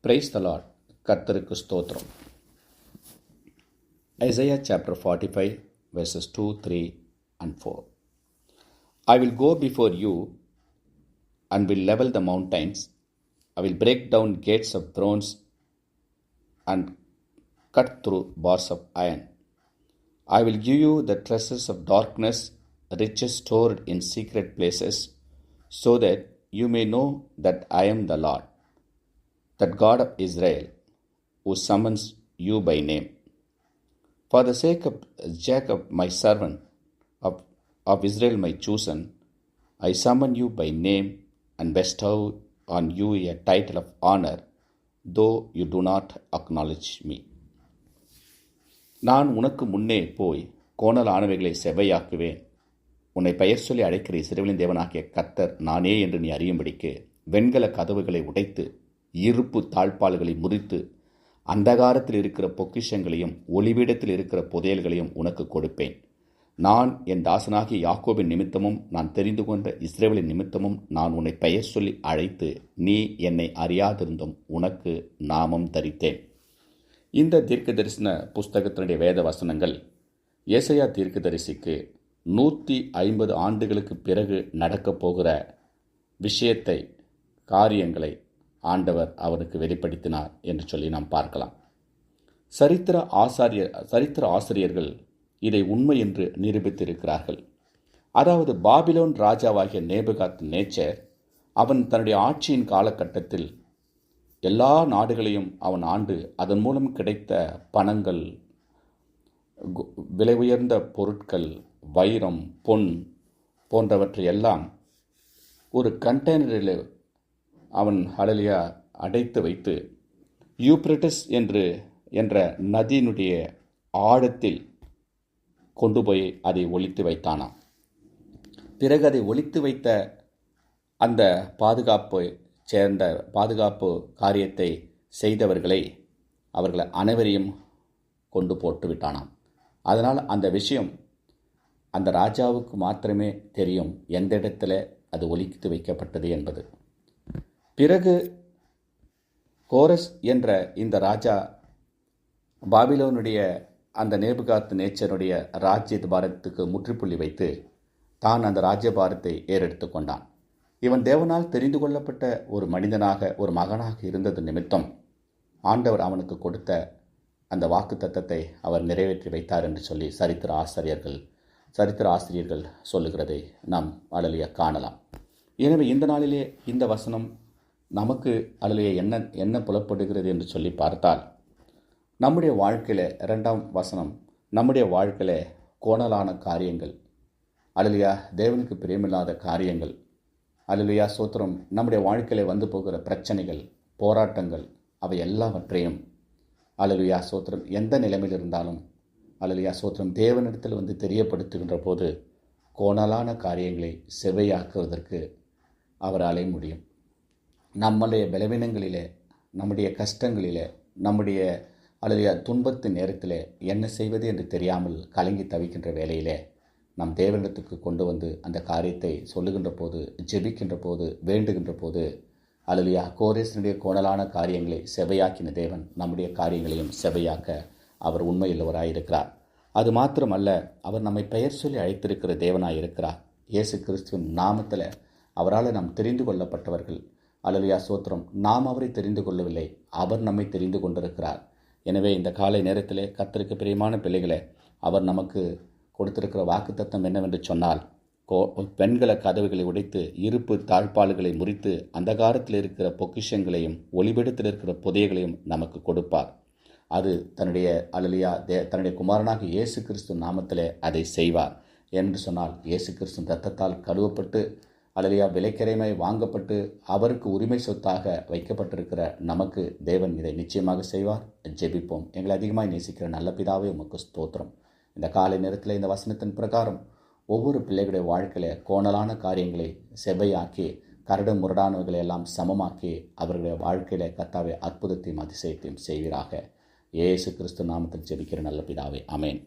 Praise the Lord. கர்த்தருக்கு ஸ்தோத்திரம். Isaiah chapter 45 verses 2, 3 and 4. I will go before you and will level the mountains. I will break down gates of bronze and cut through bars of iron. I will give you the treasures of darkness, riches stored in secret places, so that you may know that I am the Lord, that God of Israel, who summons you by name. For the sake of Jacob my servant, of Israel my chosen, I summon you by name and bestow on you a title of honor, though you do not acknowledge me. நான் உனக்கு முன்னே போய் கோணலானவைகளை செவ்வையாக்குவேன். உன்னை பெயர் சொல்லி அழைக்கிற இஸ்ரவேலின் தேவனாகிய கர்த்தர் நானே என்று நீ அறியும்படிக்கு வெண்கல கதவுகளை உடைத்து இருப்பு தாழ்பால்களை முறித்து அந்தகாரத்தில் இருக்கிற பொக்கிஷங்களையும் ஒளிவிடத்தில் இருக்கிற புதையல்களையும் உனக்கு கொடுப்பேன். நான் என் தாசனாகிய யாக்கோபின் நிமித்தமும் நான் தெரிந்து கொண்ட இஸ்ரவேலின் நிமித்தமும் நான் உன்னை பெயர் சொல்லி அழைத்து நீ என்னை அறியாதிருந்தும் உனக்கு நாமம் தரித்தேன். இந்த தீர்க்கதரிசன புஸ்தகத்தினுடைய வேத வசனங்கள் ஏசாயா தீர்க்கதரிசிக்கு 150 ஆண்டுகளுக்கு பிறகு நடக்கப் போகிற விஷயத்தை, காரியங்களை ஆண்டவர் அவனுக்கு வெளிப்படுத்தினார் என்று சொல்லி நாம் பார்க்கலாம். சரித்திர ஆசிரியர்கள் இதை உண்மை என்று நிரூபித்திருக்கிறார்கள். அதாவது பாபிலோன் ராஜாவாகிய நேபுகாத் நேச்சர் அவன் தன்னுடைய ஆட்சியின் காலகட்டத்தில் எல்லா நாடுகளையும் அவன் ஆண்டு அதன் மூலம் கிடைத்த பணங்கள், விலை உயர்ந்த பொருட்கள், வைரம், பொன் போன்றவற்றையெல்லாம் ஒரு கண்டெய்னரில் அவன் ஹல்லேலூயா அடைத்து வைத்து யூப்ரட்டிஸ் என்ற நதியினுடைய ஆழத்தில் கொண்டு போய் அதை ஒளித்து வைத்தானாம். பிறகு அதை ஒளித்து வைத்த அந்த பாதுகாப்பு காரியத்தை செய்தவர்களை அவர்களை அனைவரையும் கொண்டு போட்டு விட்டானாம். அதனால் அந்த விஷயம் அந்த ராஜாவுக்கு மாத்திரமே தெரியும் எந்த இடத்துல அது ஒளித்து வைக்கப்பட்டது என்பது. பிறகு கோரஸ் என்ற இந்த ராஜா பாபிலோனுடைய அந்த நேபுகாத் நேச்சருடைய ராஜ்யபாரத்துக்கு முற்றுப்புள்ளி வைத்து தான் அந்த ராஜ்யபாரத்தை ஏறெடுத்து கொண்டான். இவன் தேவனால் தெரிந்து கொள்ளப்பட்ட ஒரு மனிதனாக, ஒரு மகனாக இருந்தது நிமித்தம் ஆண்டவர் அவனுக்கு கொடுத்த அந்த வாக்கு தத்தத்தை அவர் நிறைவேற்றி வைத்தார் என்று சொல்லி சரித்திர ஆசிரியர்கள் சொல்லுகிறதை நாம் ஹல்லேலூயா காணலாம். எனவே இந்த நாளிலே இந்த வசனம் நமக்கு ஹல்லேலூயா என்ன புலப்படுகிறது என்று சொல்லி பார்த்தால், நம்முடைய வாழ்க்கையில் 2ஆம் வசனம், நம்முடைய வாழ்க்கையில் கோணலான காரியங்கள், ஹல்லேலூயா தேவனுக்கு பிரியமில்லாத காரியங்கள், ஹல்லேலூயா சோத்திரம், நம்முடைய வாழ்க்கையில் வந்து போகிற பிரச்சனைகள், போராட்டங்கள், அவை எல்லாவற்றையும் ஹல்லேலூயா சோத்திரம் எந்த நிலைமையில் இருந்தாலும் ஹல்லேலூயா சோத்திரம் தேவனிடத்தில் வந்து தெரியப்படுத்துகின்ற போது கோணலான காரியங்களை செவ்வையாக்குவதற்கு அவராலே முடியும். நம்முடைய பலவீனங்களிலே, நம்முடைய கஷ்டங்களிலே, நம்முடைய ஹல்லேலூயா துன்பத்தின் நேரத்தில் என்ன செய்வது என்று தெரியாமல் கலங்கி தவிக்கின்ற வேளையிலே நம் தேவனிடத்துக்கு கொண்டு வந்து அந்த காரியத்தை சொல்லுகின்ற போது, ஜெபிக்கின்ற போது, வேண்டுகின்ற போது ஹல்லேலூயா கோரேசனுடைய கோணலான காரியங்களை செவ்வையாக்கின தேவன் நம்முடைய காரியங்களையும் செவ்வையாக்க அவர் உண்மையுள்ளவராயிருக்கிறார். அது மாத்திரமல்ல, அவர் நம்மை பெயர் சொல்லி அழைத்திருக்கிற தேவனாயிருக்கிறார். இயேசு கிறிஸ்துவின் நாமத்தில் அவரால் நாம் தெரிந்து கொள்ளப்பட்டவர்கள். ஹல்லேலூயா சோத்திரம், நாம் அவரை தெரிந்து கொள்ளவில்லை, அவர் நம்மை தெரிந்து கொண்டிருக்கிறார். எனவே இந்த காலை நேரத்திலே கர்த்தருக்கு பிரியமான பிள்ளைகளை, அவர் நமக்கு கொடுத்திருக்கிற வாக்குத்தத்தம் என்னவென்று சொன்னால், வெண்கல கதவுகளை உடைத்து இருப்பு தாழ்பால்களை முறித்து அந்தகாரத்தில் இருக்கிற பொக்கிஷங்களையும் ஒளிபெடுத்தில் இருக்கிற புதையங்களையும் நமக்கு கொடுப்பார். அது தன்னுடைய ஹல்லேலூயா தன்னுடைய குமாரனாக இயேசு கிறிஸ்து நாமத்திலே அதை செய்வார் என்று சொன்னால், இயேசு கிறிஸ்து இரத்தத்தால் கழுவப்பட்டு ஹல்லேலூயா விலைக்கரைமை வாங்கப்பட்டு அவருக்கு உரிமை சொத்தாக வைக்கப்பட்டிருக்கிற நமக்கு தேவன் இதை நிச்சயமாக செய்வார். ஜெபிப்போம். எங்களை அதிகமாக நேசிக்கிற நல்ல பிதாவே, உமக்கு ஸ்தோத்திரம். இந்த காலை நேரத்தில் இந்த வசனத்தின் பிரகாரம் ஒவ்வொரு பிள்ளைகளுடைய வாழ்க்கையில் கோணலான காரியங்களை செவ்வையாக்கி கரடு முரடானவர்களை எல்லாம் சமமாக்கி அவர்களுடைய வாழ்க்கையில் கர்த்தாவே அற்புதத்தையும் அதிசயத்தையும் செய்வீராக. இயேசு கிறிஸ்து நாமத்தில் ஜெபிக்கிற நல்ல பிதாவே, ஆமென்.